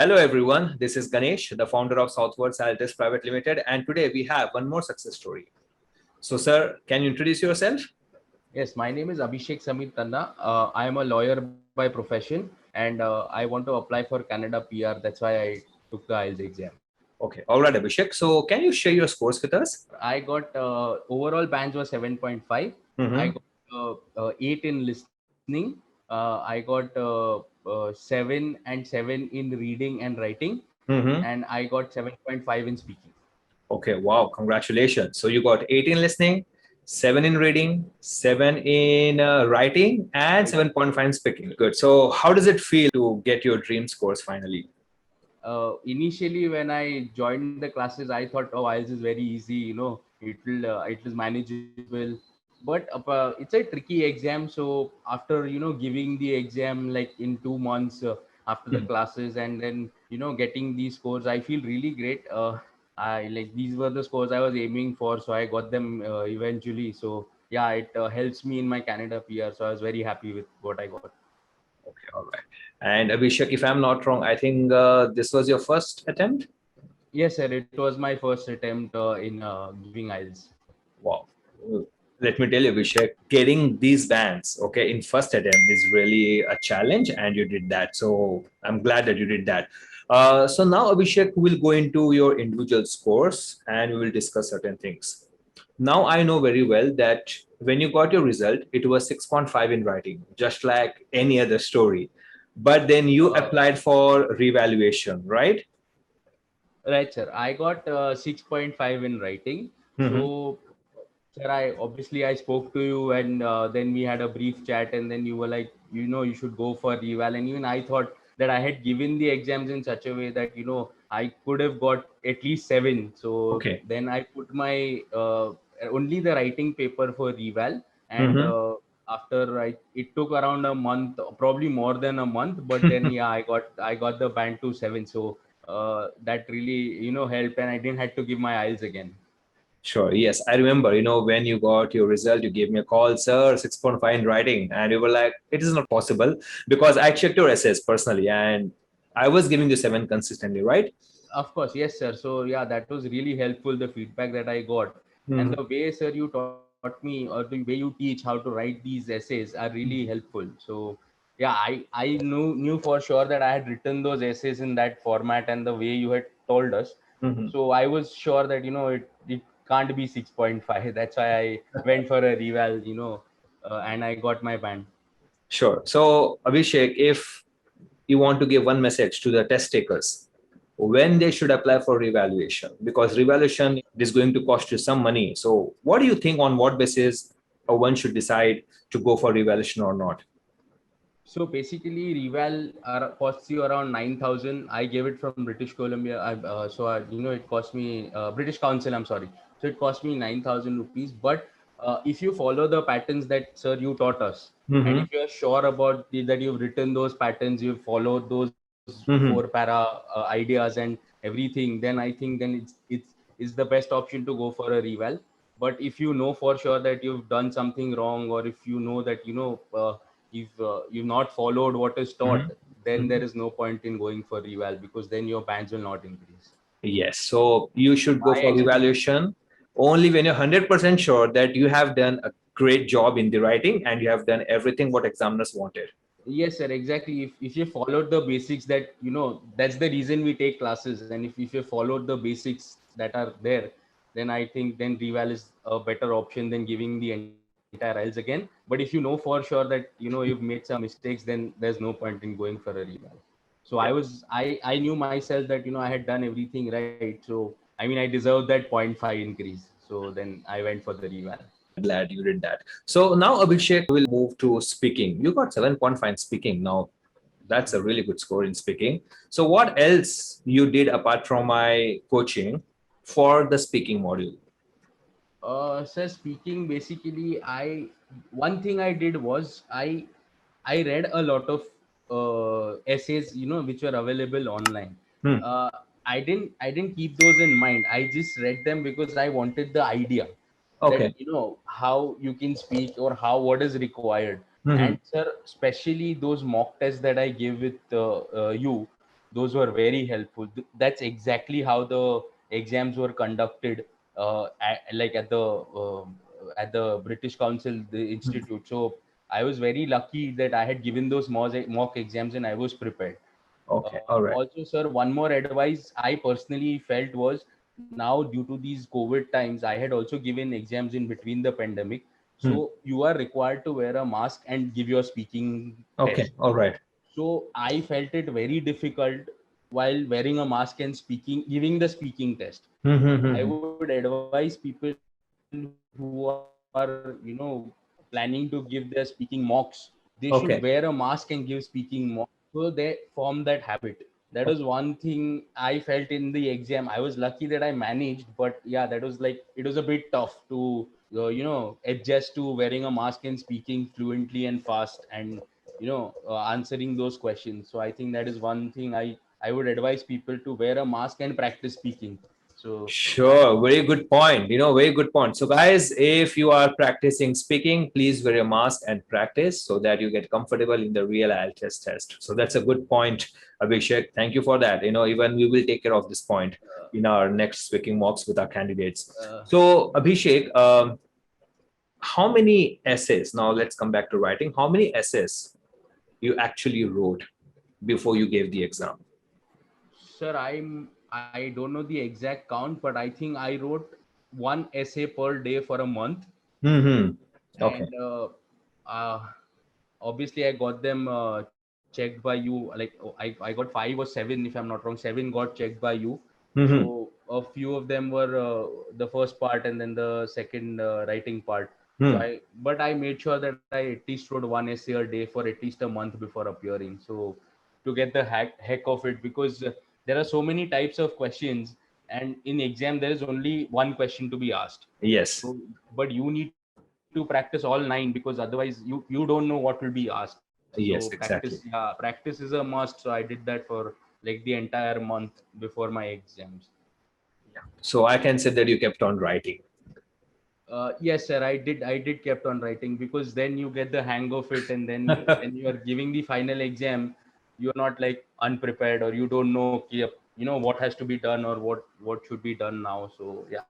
Hello everyone, this is Ganesh, the founder of Southwards IELTS Private Limited, and today we have one more success story. So sir, can you introduce yourself? Yes, my name is Abhishek Tanna. I am a lawyer by profession and I want to apply for Canada PR. That's why I took the IELTS exam. Okay, all right Abhishek. So can you share your scores with us? I got overall bands was 7.5. I Mm-hmm. got 8 in listening. I got 7 and 7 in reading and writing. Mm-hmm. And I got 7.5 in speaking. Okay, wow, congratulations. So you got 8 in listening, 7 in reading, 7 in writing, and 7.5 in speaking. Good. So how does it feel to get your dream scores finally? Initially when I joined the classes, I thought, oh, IELTS is very easy, it is manageable. But it's a tricky exam. So after giving the exam like in 2 months after the Hmm. classes, and then getting these scores, I feel really great. I like these were the scores I was aiming for, so I got them eventually. So yeah, it helps me in my Canada PR. So I was very happy with what I got. Okay, all right. And Abhishek, if I'm not wrong, I think this was your first attempt? Yes, sir. It was my first attempt in giving IELTS. Wow. Let me tell you, Abhishek, getting these bands, okay, in first attempt is really a challenge, and you did that. So I'm glad that you did that. So now, Abhishek, we'll go into your individual scores and we will discuss certain things. Now, I know very well that when you got your result, it was 6.5 in writing, just like any other story. But then you Uh, applied for revaluation, right? right, sir. I got 6.5 in writing. Mm-hmm. So, sir, I spoke to you, and then we had a brief chat, and then you were like, you should go for reval. And even I thought that I had given the exams in such a way that I could have got at least 7. So Okay. then I put my only the writing paper for reval, and Mm-hmm. after it took around a month, probably more than a month, but then yeah, I got the band to 7. So that really helped, and I didn't have to give my IELTS again. Sure. Yes. I remember, when you got your result, you gave me a call, sir, 6.5 in writing. And you were like, it is not possible because I checked your essays personally and I was giving you 7 consistently, right? Of course, yes, sir. So yeah, that was really helpful. The feedback that I got, and Mhm. the way, sir, you taught me, or the way you teach how to write these essays are really helpful. So yeah, I knew for sure that I had written those essays in that format and the way you had told us. Mhm. So I was sure that it can't be 6.5. That's why I went for a reval, and I got my band. Sure. So, Abhishek, if you want to give one message to the test takers, when they should apply for revaluation, because revaluation is going to cost you some money. So, what do you think on what basis one should decide to go for revaluation or not? So basically, Reval costs you around 9,000. I gave it from British Columbia. It cost me British Council. I'm sorry. So it cost me 9,000 rupees. But if you follow the patterns that sir you taught us, and Mm-hmm. if you are sure about that you've written those patterns, you've followed those four Mm-hmm. para ideas and everything, then I think then it's the best option to go for a reval. But if you know for sure that you've done something wrong, or if you know that if you've not followed what is taught, then Mm-hmm. there is no point in going for reval, because then your bands will not increase. Yes. So you should go My for experience. evaluation only when you're 100% sure that you have done a great job in the writing and you have done everything what examiners wanted. Yes, sir, exactly. If you followed the basics, that that's the reason we take classes, and if you followed the basics that are there, then I think then reval is a better option than giving the entire IELTS again. But if you know for sure that you've made some mistakes, then there's no point in going for a reval. So Yeah. I knew myself that I had done everything right. So I mean, I deserved that point 5 increase. So then I went for the reval. Glad you did that. So now, Abhishek, will move to speaking. You got 7.5 in speaking. Now, that's a really good score in speaking. So, what else you did apart from my coaching for the speaking module? So speaking, basically, I one thing I did was I read a lot of essays, which were available online. Hmm. Uh, I didn't keep those in mind. I just read them because I wanted the idea that Okay. how you can speak, or how what is required. Hmm. And sir, especially those mock tests that I gave with you, those were very helpful. That's exactly how the exams were conducted, like at the British Council, the Hmm. institute. So I was very lucky that I had given those mock exams and I was prepared. Okay, all right. Also, sir, one more advice I personally felt was, now due to these COVID times, I had also given exams in between the pandemic. Hmm. So you are required to wear a mask and give your speaking Okay, test. all right. So I felt it very difficult while wearing a mask and speaking, giving the speaking test. Hmm, hmm, hmm, I hmm. would advise people who are, planning to give their speaking mocks, they should wear a mask and give Okay. speaking mocks. So they form that habit. That was one thing I felt in the exam. I was lucky that I managed, but yeah, that was like, it was a bit tough to, adjust to wearing a mask and speaking fluently and fast, and answering those questions. So I think that is one thing I would advise people to wear a mask and practice speaking. So yeah. Sure, very good point. Very good point. So, guys, if you are practicing speaking, please wear a mask and practice so that you get comfortable in the real IELTS test. So that's a good point, Abhishek. Thank you for that. Even we will take care of this point in our next speaking mocks with our candidates. So, Abhishek, how many essays? Now let's come back to writing. How many essays you actually wrote before you gave the exam? Sir, I don't know the exact count, but I think I wrote one essay per day for a month. Hmm. Okay. And uh, obviously I got them checked by you. Like, I got 5 or 7, if I'm not wrong. 7 got checked by you. Hmm. So a few of them were the first part, and then the second writing part. So Hmm. I made sure that I at least wrote one essay a day for at least a month before appearing. So to get the heck of it, because there are so many types of questions, and in exam there is only one question to be asked. Yes. So, but you need to practice all 9, because otherwise you don't know what will be asked. So Yes, practice, exactly. yeah, practice is a must. So I did that for like the entire month before my exams. So I can say that you kept on writing. Yes, sir. I did kept on writing, because then you get the hang of it, and then when you are giving the final exam, you're not like unprepared, or you don't know, what has to be done, or what should be done now. So yeah,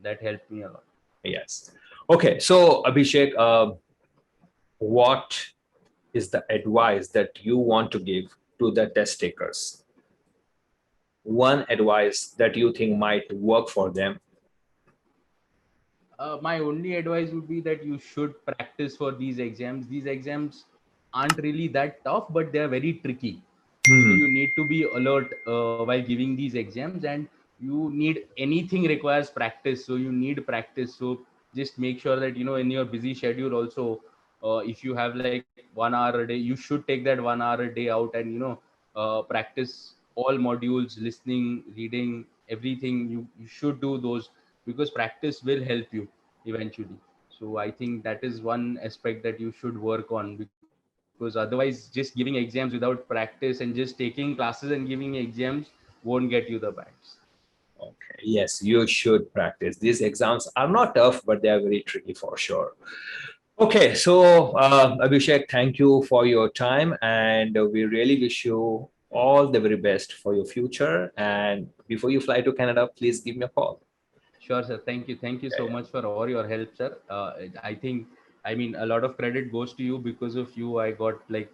that helped me a lot. Yes. Okay. So Abhishek, what is the advice that you want to give to the test takers? One advice that you think might work for them. My only advice would be that you should practice for these exams. These exams aren't really that tough, but they are very tricky. So Hmm. you need to be alert while giving these exams, and you need, anything requires practice. So you need practice. So just make sure that, in your busy schedule also, if you have like 1 hour a day, you should take that 1 hour a day out, and practice all modules, listening, reading, everything. You should do those, because practice will help you eventually. So I think that is one aspect that you should work on, because otherwise just giving exams without practice and just taking classes and giving exams won't get you the bands. Okay. Yes, you should practice. These exams are not tough, but they are very tricky for sure. Okay. So, Abhishek, thank you for your time. And we really wish you all the very best for your future. And before you fly to Canada, please give me a call. Sure, sir. Thank you Yeah, so yeah. much for all your help, sir. I mean, a lot of credit goes to you. Because of you, I got like,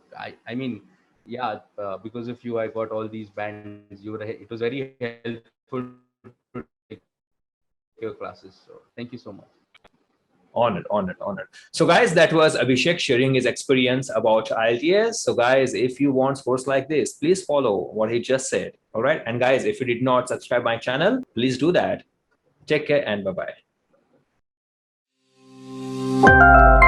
yeah, because of you, I got all these bands. It was very helpful to take your classes. So thank you so much. Honored, honored, honored. So, guys, that was Abhishek sharing his experience about IELTS. So, guys, if you want sports like this, please follow what he just said. All right. And, guys, if you did not subscribe my channel, please do that. Take care and bye bye.